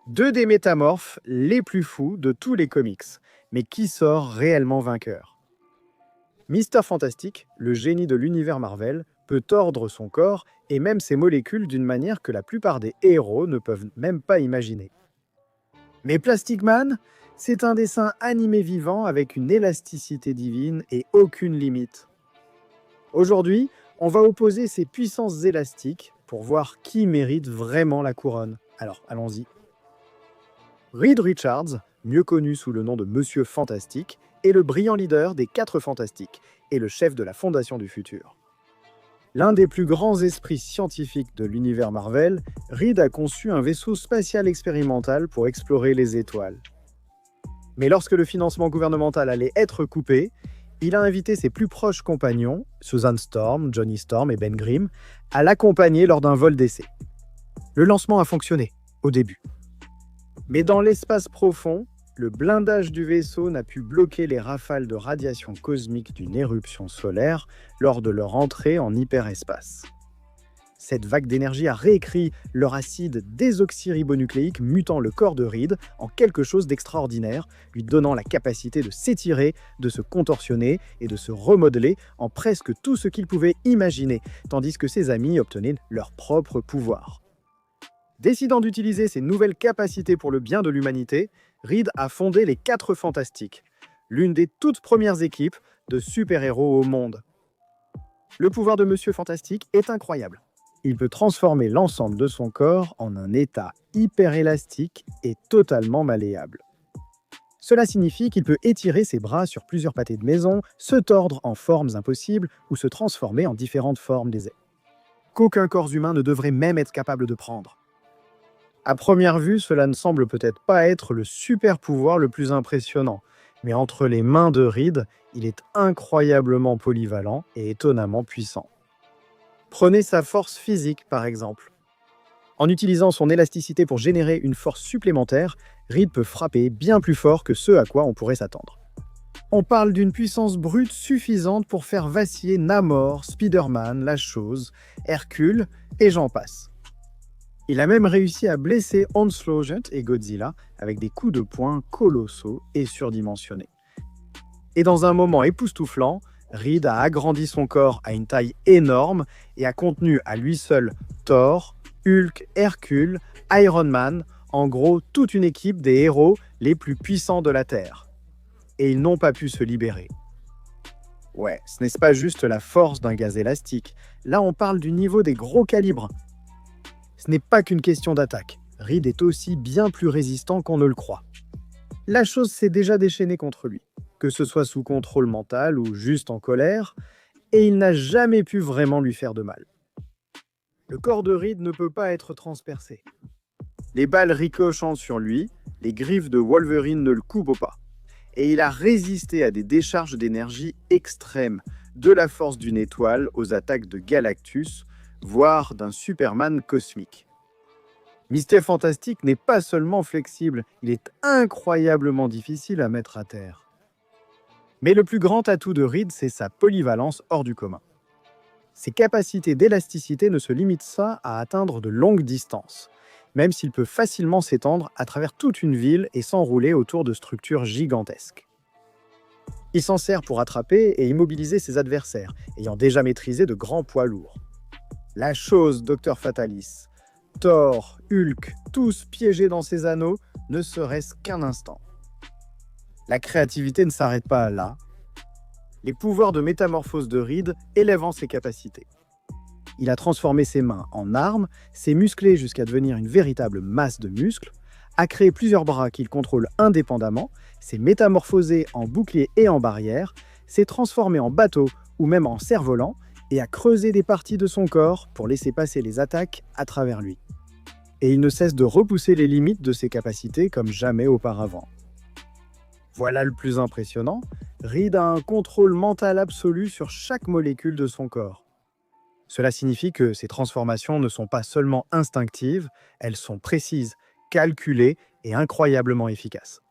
Deux des métamorphes les plus fous de tous les comics. Mais qui sort réellement vainqueur? Mister Fantastic, le génie de l'univers Marvel, peut tordre son corps et même ses molécules d'une manière que la plupart des héros ne peuvent même pas imaginer. Mais Plastic Man, c'est un dessin animé vivant avec une élasticité divine et aucune limite. Aujourd'hui, on va opposer ces puissances élastiques pour voir qui mérite vraiment la couronne. Alors, allons-y. Reed Richards, mieux connu sous le nom de Monsieur Fantastique, est le brillant leader des 4 Fantastiques et le chef de la Fondation du Futur. L'un des plus grands esprits scientifiques de l'univers Marvel, Reed a conçu un vaisseau spatial expérimental pour explorer les étoiles. Mais lorsque le financement gouvernemental allait être coupé, il a invité ses plus proches compagnons, Susan Storm, Johnny Storm et Ben Grimm, à l'accompagner lors d'un vol d'essai. Le lancement a fonctionné, au début. Mais dans l'espace profond, le blindage du vaisseau n'a pu bloquer les rafales de radiation cosmique d'une éruption solaire lors de leur entrée en hyperespace. Cette vague d'énergie a réécrit leur acide désoxyribonucléique mutant le corps de Reed en quelque chose d'extraordinaire, lui donnant la capacité de s'étirer, de se contorsionner et de se remodeler en presque tout ce qu'il pouvait imaginer, tandis que ses amis obtenaient leur propre pouvoir. Décidant d'utiliser ses nouvelles capacités pour le bien de l'humanité, Reed a fondé les 4 Fantastiques, l'une des toutes premières équipes de super-héros au monde. Le pouvoir de Monsieur Fantastique est incroyable. Il peut transformer l'ensemble de son corps en un état hyper élastique et totalement malléable. Cela signifie qu'il peut étirer ses bras sur plusieurs pâtés de maison, se tordre en formes impossibles ou se transformer en différentes formes d'essai. Qu'aucun corps humain ne devrait même être capable de prendre. À première vue, cela ne semble peut-être pas être le super pouvoir le plus impressionnant, mais entre les mains de Reed, il est incroyablement polyvalent et étonnamment puissant. Prenez sa force physique, par exemple. En utilisant son élasticité pour générer une force supplémentaire, Reed peut frapper bien plus fort que ce à quoi on pourrait s'attendre. On parle d'une puissance brute suffisante pour faire vaciller Namor, Spider-Man, La Chose, Hercule, et j'en passe. Il a même réussi à blesser Onslaught et Godzilla avec des coups de poing colossaux et surdimensionnés. Et dans un moment époustouflant, Reed a agrandi son corps à une taille énorme et a contenu à lui seul Thor, Hulk, Hercule, Iron Man, en gros toute une équipe des héros les plus puissants de la Terre. Et ils n'ont pas pu se libérer. Ouais, ce n'est pas juste la force d'un gaz élastique, là on parle du niveau des gros calibres. Ce n'est pas qu'une question d'attaque, Reed est aussi bien plus résistant qu'on ne le croit. La chose s'est déjà déchaînée contre lui, que ce soit sous contrôle mental ou juste en colère, et il n'a jamais pu vraiment lui faire de mal. Le corps de Reed ne peut pas être transpercé. Les balles ricochant sur lui, les griffes de Wolverine ne le coupent pas. Et il a résisté à des décharges d'énergie extrêmes, de la force d'une étoile aux attaques de Galactus, voire d'un Superman cosmique. Mister Fantastique n'est pas seulement flexible, il est incroyablement difficile à mettre à terre. Mais le plus grand atout de Reed, c'est sa polyvalence hors du commun. Ses capacités d'élasticité ne se limitent pas à atteindre de longues distances, même s'il peut facilement s'étendre à travers toute une ville et s'enrouler autour de structures gigantesques. Il s'en sert pour attraper et immobiliser ses adversaires, ayant déjà maîtrisé de grands poids lourds. La Chose, Dr Fatalis, Thor, Hulk, tous piégés dans ses anneaux, ne serait-ce qu'un instant. La créativité ne s'arrête pas là. Les pouvoirs de métamorphose de Reed élèvent ses capacités. Il a transformé ses mains en armes, s'est musclé jusqu'à devenir une véritable masse de muscles, a créé plusieurs bras qu'il contrôle indépendamment, s'est métamorphosé en bouclier et en barrière, s'est transformé en bateau ou même en cerf-volant, et a creusé des parties de son corps pour laisser passer les attaques à travers lui. Et il ne cesse de repousser les limites de ses capacités comme jamais auparavant. Voilà le plus impressionnant, Reed a un contrôle mental absolu sur chaque molécule de son corps. Cela signifie que ces transformations ne sont pas seulement instinctives, elles sont précises, calculées et incroyablement efficaces.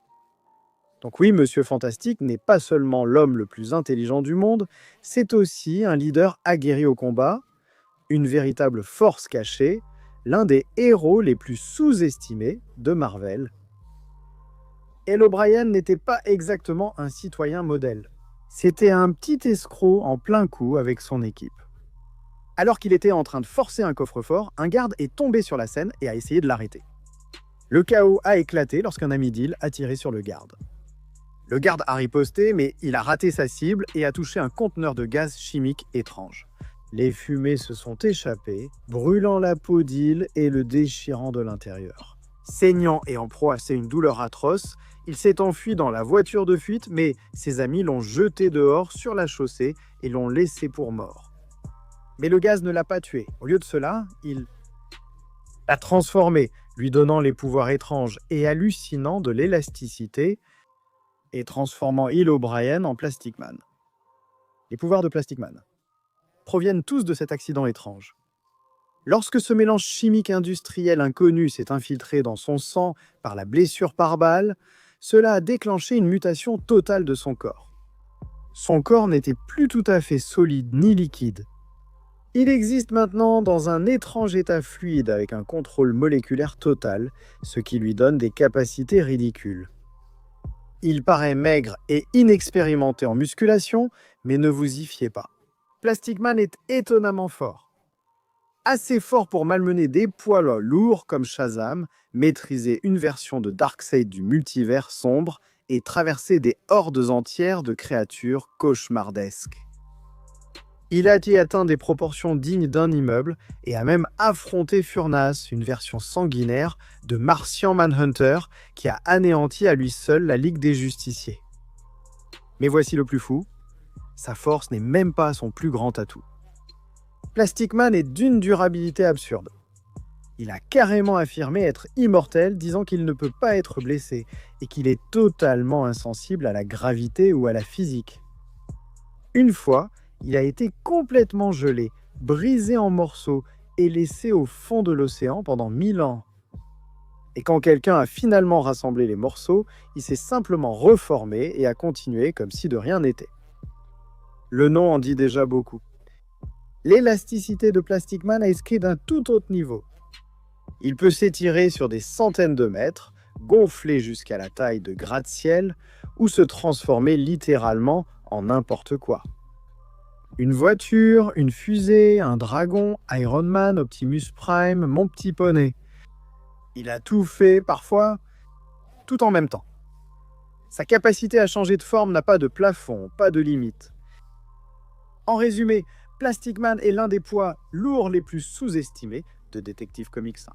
Donc oui, Monsieur Fantastique n'est pas seulement l'homme le plus intelligent du monde, c'est aussi un leader aguerri au combat, une véritable force cachée, l'un des héros les plus sous-estimés de Marvel. Hale O'Brien n'était pas exactement un citoyen modèle. C'était un petit escroc en plein coup avec son équipe. Alors qu'il était en train de forcer un coffre-fort, un garde est tombé sur la scène et a essayé de l'arrêter. Le chaos a éclaté lorsqu'un ami d'Hill a tiré sur le garde. Le garde a riposté, mais il a raté sa cible et a touché un conteneur de gaz chimique étrange. Les fumées se sont échappées, brûlant la peau d'Hill et le déchirant de l'intérieur. Saignant et en proie à une douleur atroce, il s'est enfui dans la voiture de fuite, mais ses amis l'ont jeté dehors sur la chaussée et l'ont laissé pour mort. Mais le gaz ne l'a pas tué. Au lieu de cela, il l'a transformé, lui donnant les pouvoirs étranges et hallucinants de l'élasticité et transformant Hale O'Brien en Plastic Man. Les pouvoirs de Plastic Man proviennent tous de cet accident étrange. Lorsque ce mélange chimique industriel inconnu s'est infiltré dans son sang par la blessure par balle, cela a déclenché une mutation totale de son corps. Son corps n'était plus tout à fait solide ni liquide. Il existe maintenant dans un étrange état fluide avec un contrôle moléculaire total, ce qui lui donne des capacités ridicules. Il paraît maigre et inexpérimenté en musculation, mais ne vous y fiez pas. Plastic Man est étonnamment fort. Assez fort pour malmener des poids lourds comme Shazam, maîtriser une version de Darkseid du multivers sombre et traverser des hordes entières de créatures cauchemardesques. Il a atteint des proportions dignes d'un immeuble et a même affronté Furnas, une version sanguinaire de Martian Manhunter qui a anéanti à lui seul la Ligue des Justiciers. Mais voici le plus fou, sa force n'est même pas son plus grand atout. Plastic Man est d'une durabilité absurde. Il a carrément affirmé être immortel, disant qu'il ne peut pas être blessé et qu'il est totalement insensible à la gravité ou à la physique. Une fois, il a été complètement gelé, brisé en morceaux et laissé au fond de l'océan pendant 1000 ans. Et quand quelqu'un a finalement rassemblé les morceaux, il s'est simplement reformé et a continué comme si de rien n'était. Le nom en dit déjà beaucoup. L'élasticité de Plastic Man a inscrit d'un tout autre niveau. Il peut s'étirer sur des centaines de mètres, gonfler jusqu'à la taille de gratte-ciel ou se transformer littéralement en n'importe quoi. Une voiture, une fusée, un dragon, Iron Man, Optimus Prime, mon petit poney. Il a tout fait, parfois, tout en même temps. Sa capacité à changer de forme n'a pas de plafond, pas de limite. En résumé, Plastic Man est l'un des poids lourds les plus sous-estimés de Detective Comics 1.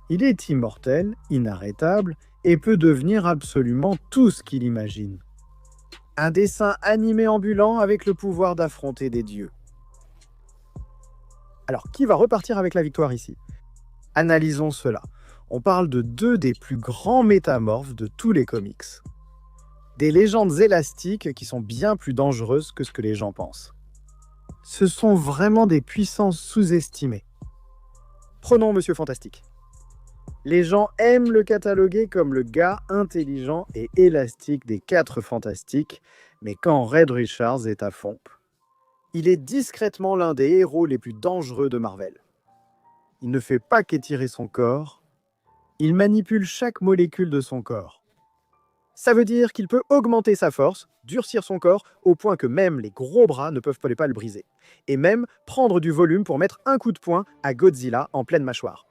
Il est immortel, inarrêtable, et peut devenir absolument tout ce qu'il imagine. Un dessin animé ambulant avec le pouvoir d'affronter des dieux. Alors, qui va repartir avec la victoire ici? Analysons cela. On parle de deux des plus grands métamorphes de tous les comics. Des légendes élastiques qui sont bien plus dangereuses que ce que les gens pensent. Ce sont vraiment des puissances sous-estimées. Prenons Monsieur Fantastique. Les gens aiment le cataloguer comme le gars intelligent et élastique des 4 Fantastiques, mais quand Reed Richards est à fond, il est discrètement l'un des héros les plus dangereux de Marvel. Il ne fait pas qu'étirer son corps, il manipule chaque molécule de son corps. Ça veut dire qu'il peut augmenter sa force, durcir son corps, au point que même les gros bras ne peuvent pas le briser, et même prendre du volume pour mettre un coup de poing à Godzilla en pleine mâchoire.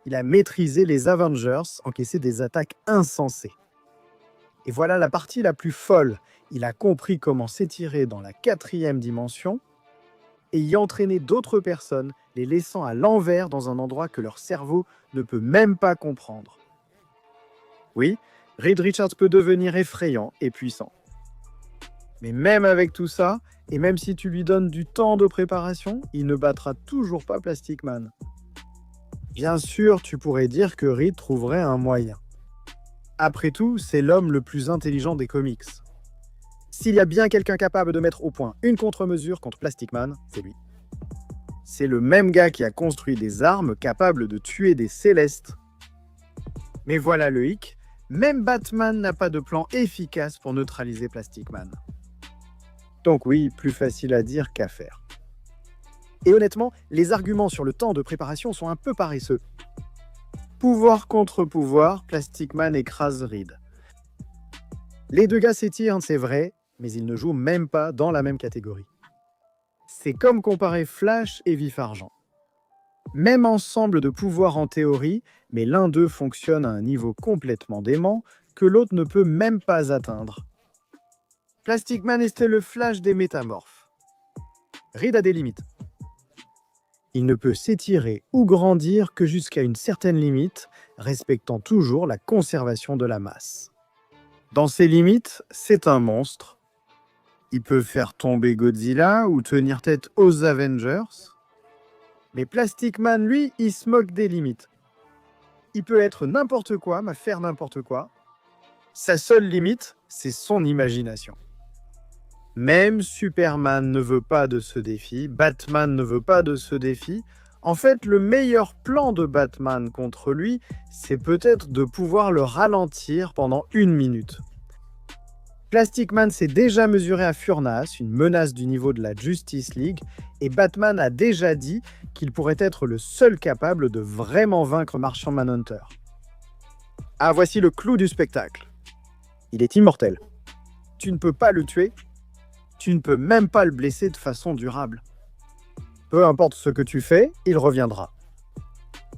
Il a maîtrisé les Avengers, encaissé des attaques insensées. Et voilà la partie la plus folle. Il a compris comment s'étirer dans la 4e dimension et y entraîner d'autres personnes, les laissant à l'envers dans un endroit que leur cerveau ne peut même pas comprendre. Oui, Reed Richards peut devenir effrayant et puissant. Mais même avec tout ça, et même si tu lui donnes du temps de préparation, il ne battra toujours pas Plastic Man. Bien sûr, tu pourrais dire que Reed trouverait un moyen. Après tout, c'est l'homme le plus intelligent des comics. S'il y a bien quelqu'un capable de mettre au point une contre-mesure contre Plastic Man, c'est lui. C'est le même gars qui a construit des armes capables de tuer des Célestes. Mais voilà le hic, même Batman n'a pas de plan efficace pour neutraliser Plastic Man. Donc oui, plus facile à dire qu'à faire. Et honnêtement, les arguments sur le temps de préparation sont un peu paresseux. Pouvoir contre pouvoir, Plastic Man écrase Reed. Les deux gars s'étirent, c'est vrai, mais ils ne jouent même pas dans la même catégorie. C'est comme comparer Flash et Vif Argent. Même ensemble de pouvoirs en théorie, mais l'un d'eux fonctionne à un niveau complètement dément que l'autre ne peut même pas atteindre. Plastic Man était le Flash des métamorphes. Reed a des limites. Il ne peut s'étirer ou grandir que jusqu'à une certaine limite, respectant toujours la conservation de la masse. Dans ces limites, c'est un monstre. Il peut faire tomber Godzilla ou tenir tête aux Avengers. Mais Plastic Man, lui, il se moque des limites. Il peut être n'importe quoi, mais faire n'importe quoi. Sa seule limite, c'est son imagination. Même Superman ne veut pas de ce défi, Batman ne veut pas de ce défi. En fait, le meilleur plan de Batman contre lui, c'est peut-être de pouvoir le ralentir pendant 1 minute. Plastic Man s'est déjà mesuré à Furnas, une menace du niveau de la Justice League, et Batman a déjà dit qu'il pourrait être le seul capable de vraiment vaincre Martian Manhunter. Ah, voici le clou du spectacle. Il est immortel. Tu ne peux pas le tuer, tu ne peux même pas le blesser de façon durable. Peu importe ce que tu fais, il reviendra.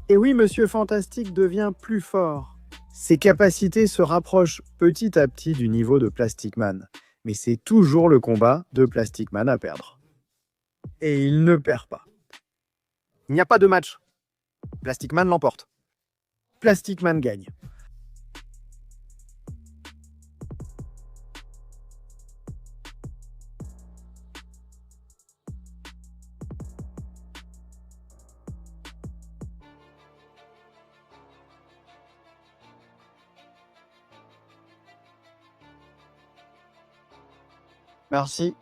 Et oui, Monsieur Fantastique devient plus fort. Ses capacités se rapprochent petit à petit du niveau de Plastic Man, mais c'est toujours le combat de Plastic Man à perdre. Et il ne perd pas. Il n'y a pas de match. Plastic Man l'emporte. Plastic Man gagne. Merci.